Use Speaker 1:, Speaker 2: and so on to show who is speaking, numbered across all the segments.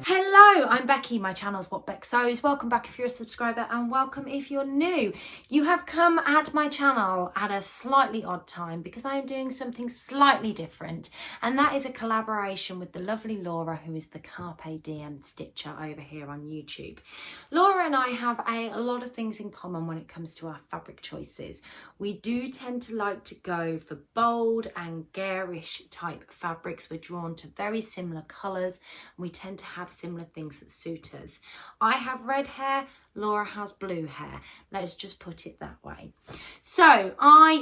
Speaker 1: Hello, I'm Becky. My channel's What Beck Sews. Welcome back if you're a subscriber, and welcome if you're new. You have come at my channel at a slightly odd time because I am doing something slightly different, and that is a collaboration with the lovely Lyra, who is the Carpe Diem stitcher over here on YouTube. Lyra and I have a lot of things in common when it comes to our fabric choices. We do tend to like to go for bold and garish type fabrics. We're drawn to very similar colours, and we tend to have similar things that suit us. I have red hair, Lyra has blue hair. Let's just put it that way. So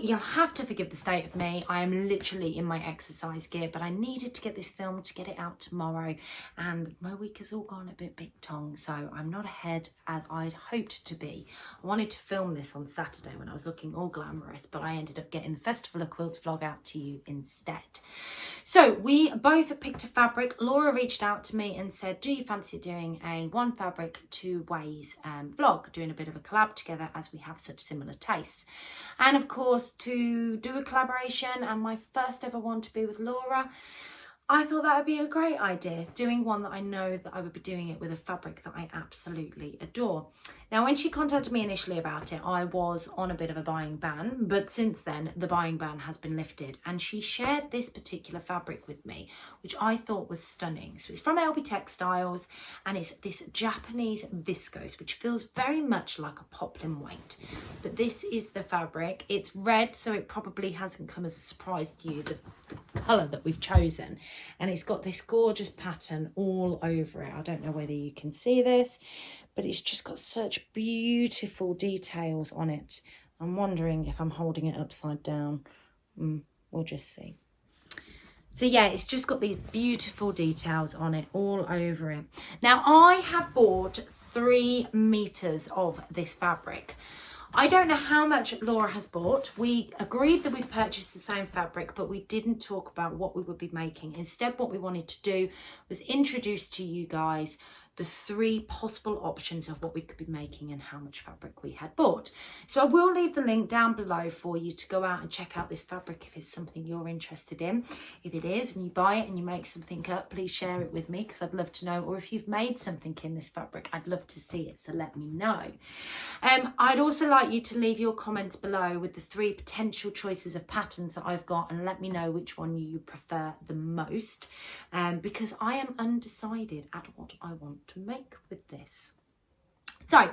Speaker 1: you'll have to forgive the state of me. I am literally in my exercise gear, but I needed to get this filmed to get it out tomorrow, and my week has all gone a bit big tongue, so I'm not ahead as I'd hoped to be. I wanted to film this on Saturday when I was looking all glamorous, but I ended up getting the Festival of Quilts vlog out to you instead. So we both have picked a fabric. Lyra reached out to me and said, do you fancy doing a one fabric, two ways vlog, doing a bit of a collab together as we have such similar tastes. And of course, to do a collaboration and my first ever one to be with Lyra, I thought that would be a great idea, doing one that I know that I would be doing it with a fabric that I absolutely adore. Now, when she contacted me initially about it, I was on a bit of a buying ban, but since then the buying ban has been lifted, and she shared this particular fabric with me, which I thought was stunning. So it's from LB Textiles, and it's this Japanese viscose, which feels very much like a poplin weight. But this is the fabric. It's red, so it probably hasn't come as a surprise to you, the colour that we've chosen. And it's got this gorgeous pattern all over it. I don't know whether you can see this, but it's just got such beautiful details on it. I'm wondering if I'm holding it upside down. We'll just see. So yeah, it's just got these beautiful details on it all over it. Now, I have bought 3 meters of this fabric. I don't know how much Lyra has bought. We agreed that we'd purchase the same fabric, but we didn't talk about what we would be making. Instead, what we wanted to do was introduce to you guys the 3 possible options of what we could be making and how much fabric we had bought. So I will leave the link down below for you to go out and check out this fabric if it's something you're interested in. If it is and you buy it and you make something up, please share it with me because I'd love to know. Or if you've made something in this fabric, I'd love to see it, so let me know. I'd also like you to leave your comments below with the 3 potential choices of patterns that I've got, and let me know which one you prefer the most, because I am undecided at what I want to make with this. So,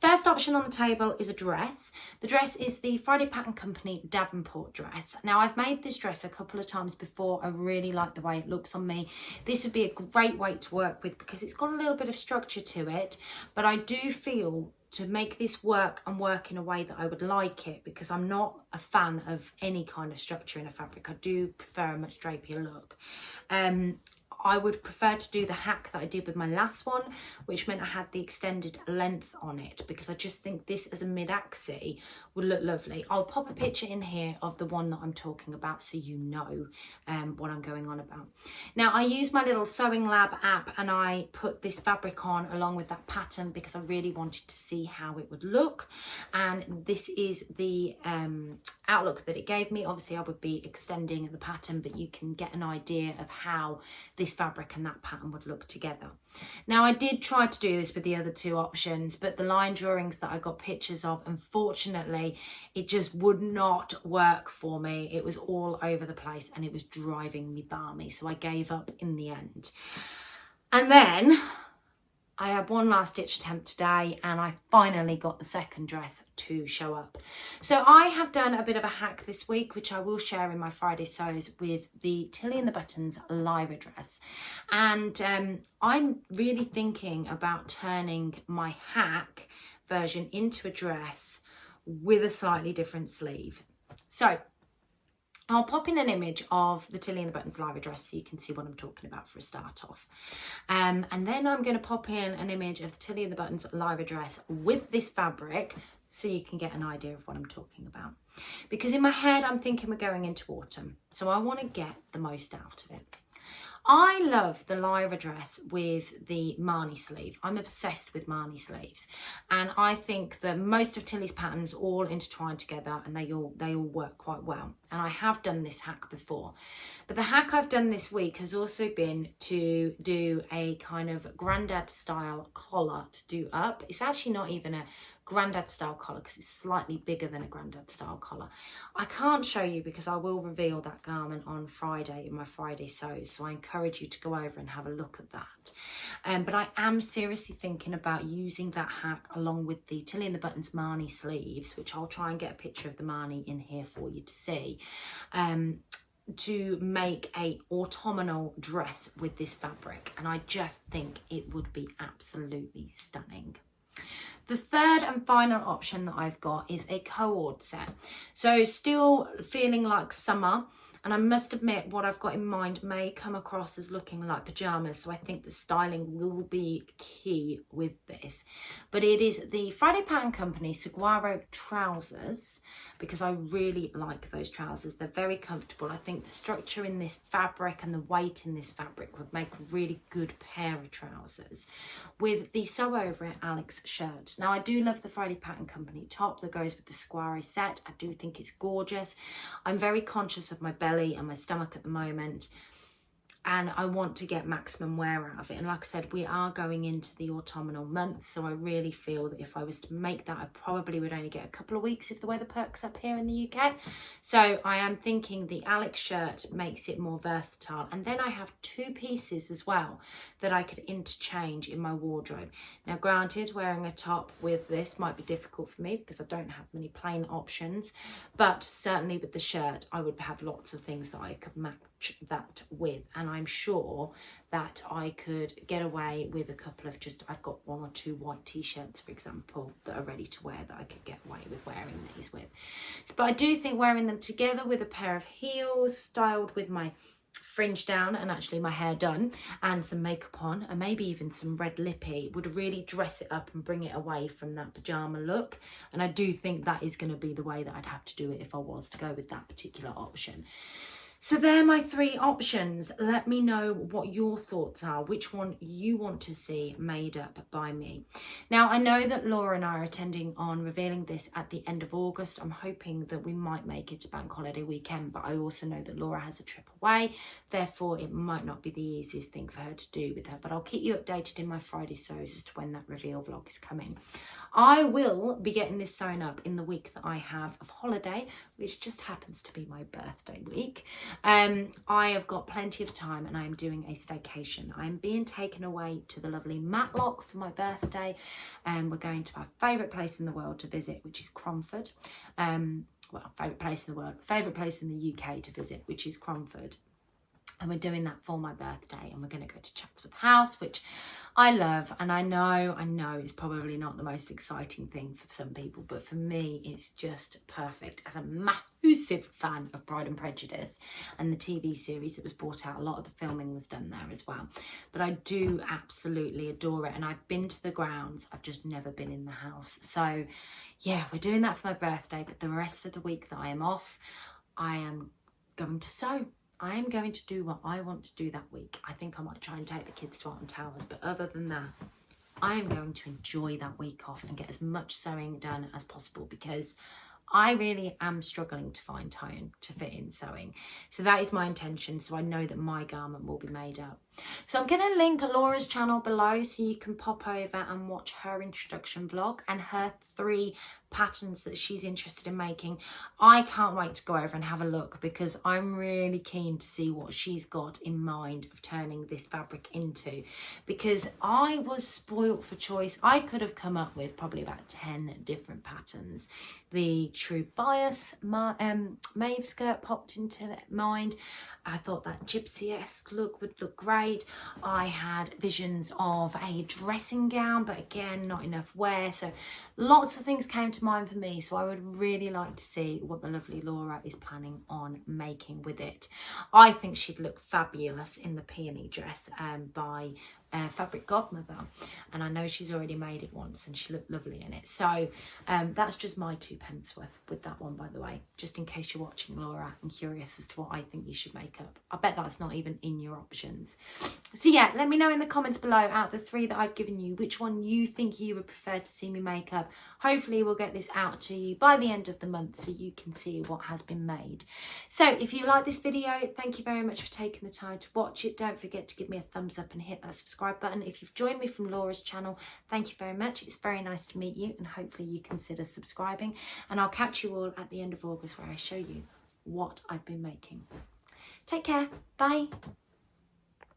Speaker 1: first option on the table is a dress. The dress is the Friday Pattern Company Davenport dress. Now, I've made this dress a couple of times before. I really like the way it looks on me. This would be a great weight to work with because it's got a little bit of structure to it, but I do feel to make this work and work in a way that I would like it, because I'm not a fan of any kind of structure in a fabric. I do prefer a much drapier look. I would prefer to do the hack that I did with my last one, which meant I had the extended length on it, because I just think this as a mid-axis would look lovely. I'll pop a picture in here of the one that I'm talking about so you know what I'm going on about. Now, I use my little Sewing Lab app and I put this fabric on along with that pattern because I really wanted to see how it would look. And this is the outlook that it gave me. Obviously, I would be extending the pattern, but you can get an idea of how this fabric and that pattern would look together. Now, I did try to do this with the other 2 options, but the line drawings that I got pictures of, unfortunately, it just would not work for me. It was all over the place and it was driving me balmy, so I gave up in the end. And then I had one last ditch attempt today and I finally got the second dress to show up. So I have done a bit of a hack this week, which I will share in my Friday sews, with the Tilly and the Buttons Lyra dress. And I'm really thinking about turning my hack version into a dress with a slightly different sleeve. So I'll pop in an image of the Tilly and the Buttons Lyra dress so you can see what I'm talking about for a start off. And then I'm going to pop in an image of the Tilly and the Buttons Lyra dress with this fabric so you can get an idea of what I'm talking about. Because in my head, I'm thinking we're going into autumn, so I want to get the most out of it. I love the Lyra dress with the Marnie sleeve. I'm obsessed with Marnie sleeves, and I think that most of Tilly's patterns all intertwine together, and they all work quite well. And I have done this hack before, but the hack I've done this week has also been to do a kind of grandad style collar to do up. It's actually not even a grandad style collar because it's slightly bigger than a grandad style collar. I can't show you because I will reveal that garment on Friday in my Friday sews, so I encourage you to go over and have a look at that. But I am seriously thinking about using that hack along with the Tilly and the Buttons Marnie sleeves, which I'll try and get a picture of the Marnie in here for you to see, to make a autumnal dress with this fabric, and I just think it would be absolutely stunning. The third and final option that I've got is a cord set. So still feeling like summer, and I must admit what I've got in mind may come across as looking like pyjamas, so I think the styling will be key with this. But it is the Friday Pattern Company Saguaro trousers, because I really like those trousers. They're very comfortable. I think the structure in this fabric and the weight in this fabric would make a really good pair of trousers with the Sew Over It Alex shirt. Now I do love the Friday Pattern Company top that goes with the Saguaro set. I do think it's gorgeous. I'm very conscious of my belly and my stomach at the moment, and I want to get maximum wear out of it. And like I said, we are going into the autumnal months, so I really feel that if I was to make that, I probably would only get a couple of weeks if the weather perks up here in the UK. So I am thinking the Alex shirt makes it more versatile. And then I have two pieces as well that I could interchange in my wardrobe. Now granted, wearing a top with this might be difficult for me because I don't have many plain options, but certainly with the shirt, I would have lots of things that I could match that with, and I'm sure that I could get away with a couple of I've got one or two white t-shirts, for example, that are ready to wear that I could get away with wearing these with. But I do think wearing them together with a pair of heels, styled with my fringe down and actually my hair done and some makeup on, and maybe even some red lippy, would really dress it up and bring it away from that pyjama look. And I do think that is going to be the way that I'd have to do it if I was to go with that particular option. So they're my three options. Let me know what your thoughts are, which one you want to see made up by me. Now, I know that Laura and I are intending on revealing this at the end of August. I'm hoping that we might make it to Bank Holiday weekend, but I also know that Laura has a trip away. Therefore, it might not be the easiest thing for her to do with her, but I'll keep you updated in my Friday sews as to when that reveal vlog is coming. I will be getting this sewn up in the week that I have of holiday, which just happens to be my birthday week. I have got plenty of time and I'm doing a staycation. I'm being taken away to the lovely Matlock for my birthday, and we're going to our favourite place in the world to visit, which is Cromford. Well, favourite place in the world, favourite place in the UK to visit, which is Cromford. And we're doing that for my birthday, and we're going to go to Chatsworth House, which I love. And I know it's probably not the most exciting thing for some people, but for me, it's just perfect. As a massive fan of Pride and Prejudice and the TV series that was brought out, a lot of the filming was done there as well. But I do absolutely adore it. And I've been to the grounds, I've just never been in the house. So yeah, we're doing that for my birthday. But the rest of the week that I am off, I am going to sew. I am going to do what I want to do that week. I think I might try and take the kids to Alton Towers, but other than that, I am going to enjoy that week off and get as much sewing done as possible, because I really am struggling to find time to fit in sewing. So that is my intention. So I know that my garment will be made up. So I'm going to link Laura's channel below so you can pop over and watch her introduction vlog and her 3 patterns that she's interested in making. I can't wait to go over and have a look, because I'm really keen to see what she's got in mind of turning this fabric into, because I was spoilt for choice. I could have come up with probably about 10 different patterns. The True Bias Maeve skirt popped into mind. I thought that gypsy-esque look would look great. I had visions of a dressing gown, but again, not enough wear. So lots of things came to mind for me. So I would really like to see what the lovely Laura is planning on making with it. I think she'd look fabulous in the peony dress by fabric godmother, and I know she's already made it once and she looked lovely in it. So that's just my 2p worth with that one, by the way, just in case you're watching, Laura, and curious as to what I think you should make up. I bet that's not even in your options. So yeah, let me know in the comments below, out of the 3 that I've given you, which one you think you would prefer to see me make up. Hopefully we'll get this out to you by the end of the month so you can see what has been made. So if you like this video, thank you very much for taking the time to watch it. Don't forget to give me a thumbs up and hit that subscribe button. If you've joined me from Laura's channel, thank you very much. It's very nice to meet you, and hopefully you consider subscribing, and I'll catch you all at the end of August where I show you what I've been making. Take care. Bye.